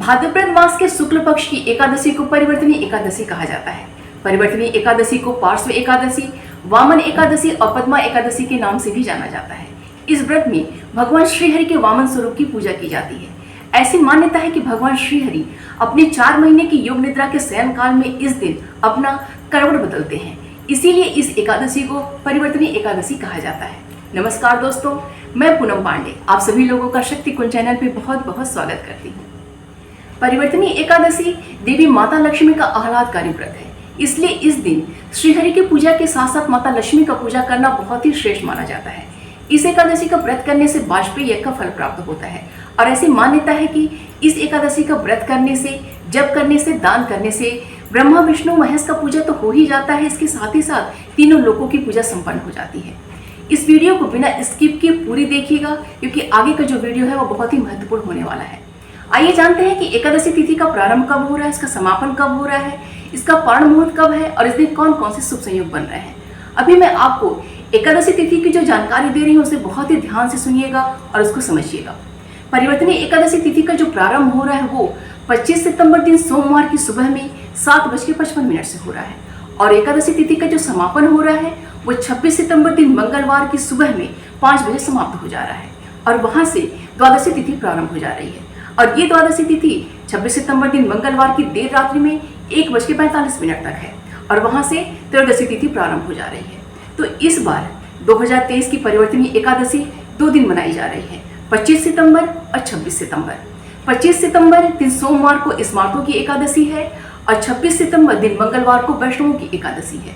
भाद्रपद मास के शुक्ल पक्ष की एकादशी को परिवर्तनी एकादशी कहा जाता है। परिवर्तनी एकादशी को पार्श्व एकादशी, वामन एकादशी और पद्मा एकादशी के नाम से भी जाना जाता है। इस व्रत में भगवान श्रीहरि के वामन स्वरूप की पूजा की जाती है। ऐसी मान्यता है कि भगवान श्रीहरि अपने 4 महीने की योग निद्रा के शयन काल में इस दिन अपना करवट बदलते हैं, इसीलिए इस एकादशी को परिवर्तनी एकादशी कहा जाता है। नमस्कार दोस्तों, मैं पूनम पांडे आप सभी लोगों का शक्ति कुंज चैनल पे बहुत बहुत स्वागत करती हूँ। परिवर्तनी एकादशी देवी माता लक्ष्मी का आह्लादकारी व्रत है, इसलिए इस दिन श्रीहरि की पूजा के साथ साथ माता लक्ष्मी का पूजा करना बहुत ही श्रेष्ठ माना जाता है। इस एकादशी का व्रत करने से वाजपेयी यज्ञ का फल प्राप्त होता है और ऐसी मान्यता है कि इस एकादशी का व्रत करने से, जप करने से, दान करने से ब्रह्मा विष्णु महेश का पूजा तो हो ही जाता है, इसके साथ ही साथ तीनों लोगों की पूजा संपन्न हो जाती है। इस वीडियो को बिना स्किप किए पूरी देखिएगा, क्योंकि आगे का जो वीडियो है वो बहुत ही महत्वपूर्ण होने वाला है। आइए जानते हैं कि एकादशी तिथि का प्रारंभ कब हो रहा है, इसका समापन कब हो रहा है, इसका पर्ण मुहूर्त कब है और इस दिन कौन कौन से शुभ संयोग बन रहे हैं। अभी मैं आपको एकादशी तिथि की जो जानकारी दे रही हूँ उसे बहुत ही ध्यान से सुनिएगा और उसको समझिएगा। परिवर्तनी एकादशी तिथि का जो प्रारंभ हो रहा है वो 25 सितंबर दिन सोमवार की सुबह में 7:55 से हो रहा है और एकादशी तिथि का जो समापन हो रहा है वो 26 सितंबर दिन मंगलवार की सुबह में 5 बजे समाप्त हो जा रहा है और वहाँ से द्वादशी तिथि प्रारंभ हो जा रही है। और ये द्वादशी तिथि 26 सितंबर दिन मंगलवार की देर रात्रि में 1:45 तक है और वहाँ से त्रयोदशी तिथि प्रारंभ हो जा रही है। तो इस बार 2023 की परिवर्तनी एकादशी 2 दिन मनाई जा रही है, 25 सितंबर और 26 सितंबर। 25 सितंबर दिन सोमवार को स्मार्तों की एकादशी है और 26 सितंबर दिन मंगलवार को वैष्णवों की एकादशी है।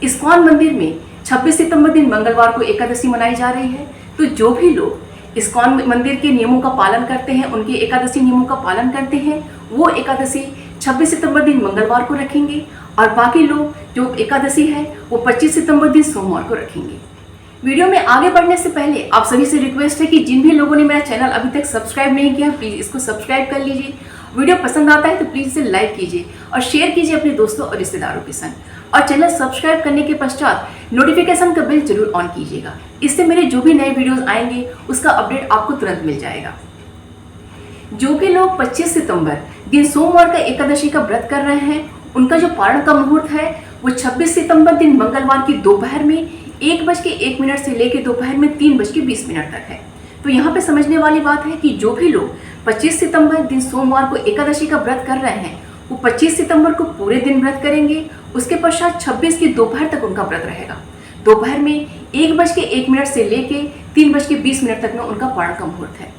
इस्कॉन मंदिर में 26 सितंबर दिन मंगलवार को एकादशी मनाई जा रही है। तो जो भी लोग इस्कॉन मंदिर के नियमों का पालन करते हैं, उनके एकादशी नियमों का पालन करते हैं, वो एकादशी 26 सितंबर दिन मंगलवार को रखेंगे और बाकी लोग जो एकादशी है वो 25 सितंबर दिन सोमवार को रखेंगे। वीडियो में आगे बढ़ने से पहले आप सभी से रिक्वेस्ट है कि जिन भी लोगों ने मेरा चैनल अभी तक सब्सक्राइब नहीं किया, प्लीज़ इसको सब्सक्राइब कर लीजिए। वीडियो पसंद आता है तो प्लीज़ इसे लाइक कीजिए और शेयर कीजिए अपने दोस्तों और रिश्तेदारों के संग। और चैनल सब्सक्राइब करने के पश्चात नोटिफिकेशन का बेल जरूर ऑन कीजिएगा, इससे मेरे जो भी नए वीडियोस आएंगे उसका अपडेट आपको तुरंत मिल जाएगा। जो भी लोग 25 सितंबर दिन सोमवार का एकादशी का व्रत कर रहे हैं, उनका जो पारण का मुहूर्त है वो 26 सितंबर दिन मंगलवार की दोपहर में 1:01 से लेकर दोपहर में 3:20 तक है। तो यहाँ पे समझने वाली बात है कि जो भी लोग 25 सितंबर दिन सोमवार को एकादशी का व्रत कर रहे हैं वो 25 सितंबर को पूरे दिन व्रत करेंगे, उसके पश्चात 26 की दोपहर तक उनका व्रत रहेगा। दोपहर में 1:01 से लेके 3:20 तक में उनका पारण का मुहूर्त है।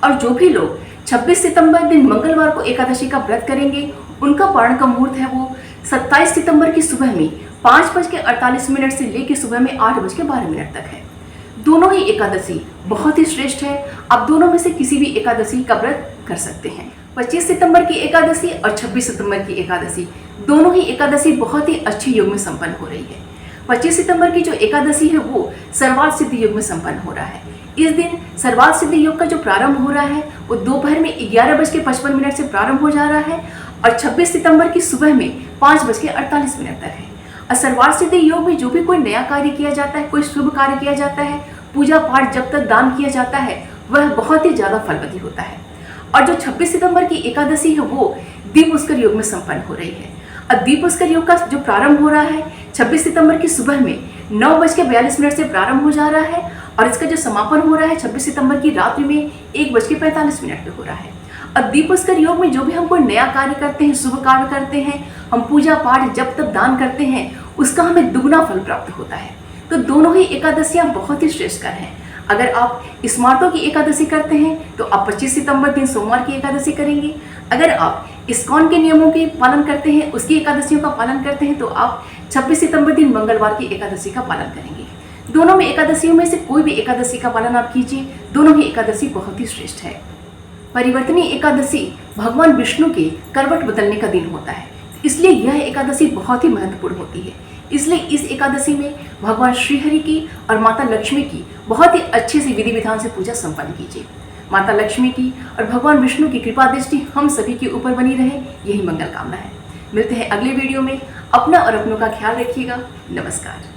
और जो भी लोग 26 सितंबर दिन मंगलवार को एकादशी का व्रत करेंगे, उनका पारण का मुहूर्त है वो 27 सितंबर की सुबह में 5:48 से लेके सुबह में 8:12 तक है। दोनों ही एकादशी बहुत ही श्रेष्ठ है, आप दोनों में से किसी भी एकादशी का व्रत कर सकते हैं। 25 सितंबर की एकादशी और 26 सितंबर की एकादशी, दोनों ही एकादशी बहुत ही अच्छे योग में संपन्न हो रही है। 25 सितंबर की जो एकादशी है वो सर्वार्थ सिद्धि योग में संपन्न हो रहा है। इस दिन सर्वार्थ सिद्धि योग का जो प्रारंभ हो रहा है वो दोपहर में 11:55 से प्रारंभ हो जा रहा है और 26 सितंबर की सुबह में 5:48 तक है। और सर्वार्थ सिद्धि योग में जो भी कोई नया कार्य किया जाता है, कोई शुभ कार्य किया जाता है, पूजा पाठ जब तक दान किया जाता है, वह बहुत ही ज़्यादा फलवती होता है। और जो 26 सितंबर की एकादशी है वो दीपपुष्कर योग में संपन्न हो रही है। और दीपपुष्कर योग का जो प्रारंभ हो रहा है 26 सितंबर की सुबह में 9:42 से प्रारंभ हो जा रहा है और इसका जो समापन हो रहा है 26 सितंबर की रात्रि में 1:45 पे हो रहा है। और दीपपुष्कर योग में जो भी हम कोई नया कार्य करते हैं, शुभ कार्य करते हैं, हम पूजा पाठ जब तक दान करते हैं, उसका हमें दुगना फल प्राप्त होता है। तो दोनों ही एकादशियाँ बहुत ही श्रेष्ठकर हैं। अगर आप स्मार्तों की एकादशी करते हैं तो आप 25 सितंबर दिन सोमवार की एकादशी करेंगे। अगर आप इस्कॉन के नियमों के पालन करते हैं, उसकी एकादशियों का पालन करते हैं, तो आप 26 सितंबर दिन मंगलवार की एकादशी का पालन करेंगे। दोनों में एकादशियों में से कोई भी एकादशी का पालन आप कीजिए, दोनों ही एकादशी बहुत ही श्रेष्ठ है। परिवर्तनी एकादशी भगवान विष्णु के करवट बदलने का दिन होता है, इसलिए यह एकादशी बहुत ही महत्वपूर्ण होती है। इसलिए इस एकादशी में भगवान श्रीहरि की और माता लक्ष्मी की बहुत ही अच्छे से विधि विधान से पूजा संपन्न कीजिए। माता लक्ष्मी की और भगवान विष्णु की कृपा दृष्टि हम सभी के ऊपर बनी रहे, यही मंगल कामना है। मिलते हैं अगले वीडियो में। अपना और अपनों का ख्याल रखिएगा। नमस्कार।